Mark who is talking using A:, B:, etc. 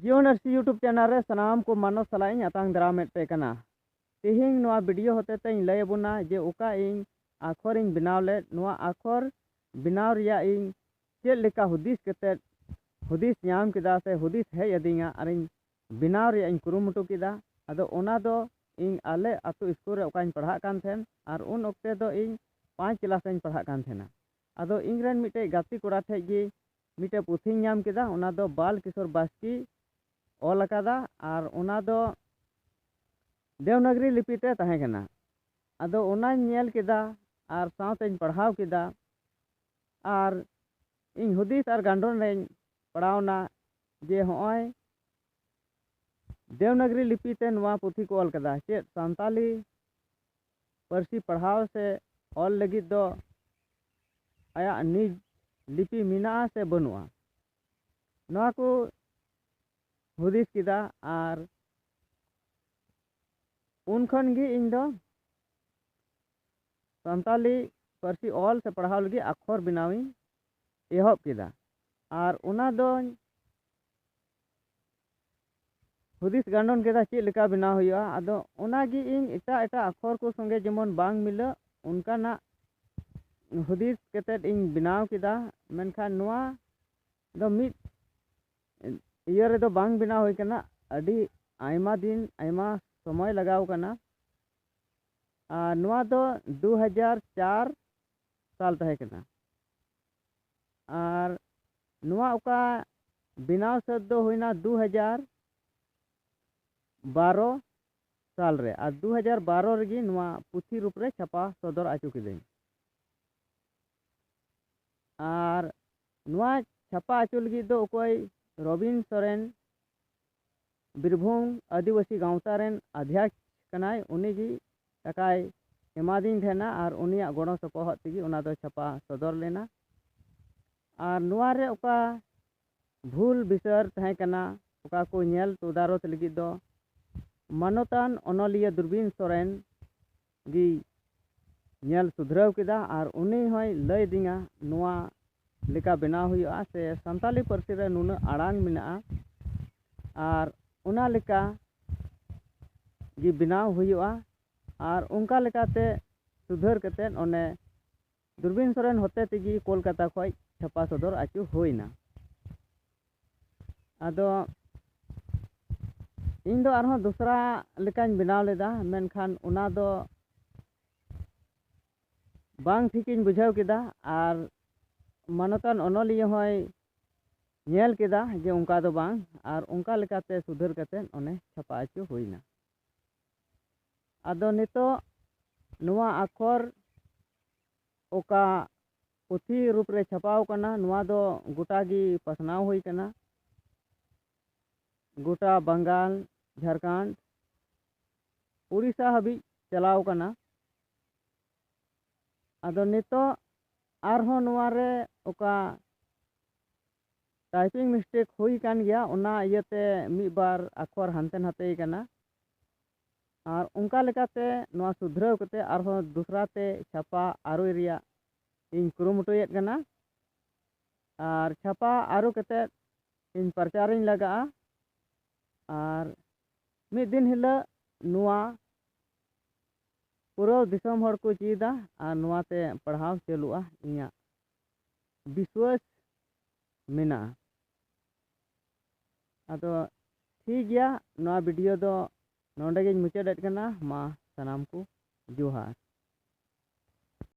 A: जियो नर्सी YouTube channel रे सनाम को मानव saline आतांग दरामेट पे कना तेहिंग नोआ वीडियो होते ते लय बुना जे उका इन आखर इन बनाव ले नोआ आखर बनाव रिया इन चेक लेका हुदिस कते हुदिस नाम किदा से हुदिस है अदिंगा अरिन बनाव रिया इन कुरुमुटु किदा अदो ओना दो इन आले अतु स्कूल रे उकाइन पढ़ा कान थेन आर उन ओक्ते दो इन 5 क्लास इन पढ़ा कान थेना अदो इंग्रेन मिटे गाती कोड़ा थे गी मिटे पुथिंग नाम किदा ओना दो बाल किशोर बास्की ऑल अकादा आर ओना दो देवनागरी लिपिते तहे कना अदो ओना नेल किदा आर साउते पढ़ाव किदा आर इन हुदिस आर गांडोन रे पढ़ावना जे होय देवनागरी लिपिते नवा पुथी को ऑल कदा चेत सांताली परसी पढ़ाव से ऑल लगित दो आया निज लिपि मिना से बनुआ नवा को हुदिस किदा आर उन खन गी इन दो सांताली परसी ऑल से पढ़ाव लगी अक्षर बनावी एहब किदा आर उना दो हुदिस गांडोन किदा चेक लेका बनाव हुआ अदो उना गी इन एटा एटा अक्षर को संगे जेमन बांग मिला उनका ना हुदिस केते इन बनाव किदा मेनखान नोआ दो मिट इयर रे दो बांग बनाव होय कना अडी आयमा दिन आयमा समय लगाव कना नोआ दो 2004 साल तहे कना आर नोआ उका बनाव सद दो होइना 2012 साल रे आर 2012 रेगी नोआ पुथी रूप रे छापा सदर आचु किदें आर नोआ छापा आचु लगी दो ओकोय रबिन सोरेन बीरभूम आदिवासी गांवता रेन अध्यक्ष कनाय उनीगी टकाय एमादीन थेना आर उनिया गणो सपोहत तिगी उना दो छापा सदर लेना आर नोआ रे ओका भूल बिसर तहे कना ओका को नेल तुदारत लगी दो मानोतान अनलिया दूरबीन सोरेन गी नेल सुधराव किदा आर उनी होय लय दिंगा नोआ लेका बनाव हुआ से संताली परसी रे नुना आड़ांग मिना आर उना लेका गी बनाव हुआ आर उनका लेकाते सुधर कते ओने दूरबीन सोरेन होते तिगी कोलकाता खोय छापा सदर आचु होइना आदो इन दो आरहों दूसरा लेकान बनाव लेदा मेनखान उना दो बांग ठिकिन बुझाव किदा आर मानोतान अनलिया होय नेल किदा जे उनका दो बांग आर उनका लेकाते सुधर कते ओने छापा आचु होइना आदो नितो नोआ अक्षर ओका पुथी रूप रे छापाव कना नोआ दो गोटागी पसनाव होई कना गोटा बंगाल झारखंड उड़ीसा हबी चलाव कना आदो नितो आरहों नोआ रे ओका टाइपिंग मिस्टेक हुई कान गया उना इयते मी बार अक्षर हानते नाते कना आर उनका लेकाते नोआ सुधराव कते आरहों दूसरा ते छापा आरो रिया इन कुरुमुटुयेत कना आर छापा आरो कते इन प्रचारिन लगा आर मी दिन हिला नोआ पूरा दिसम हर को चीदा आर नोआते पढ़ाव चलुआ इया विश्वास मेना आदो ठीक गया नोआ वीडियो दो नोंडे गिन मुचादेत कना मा सनाम को जोहार।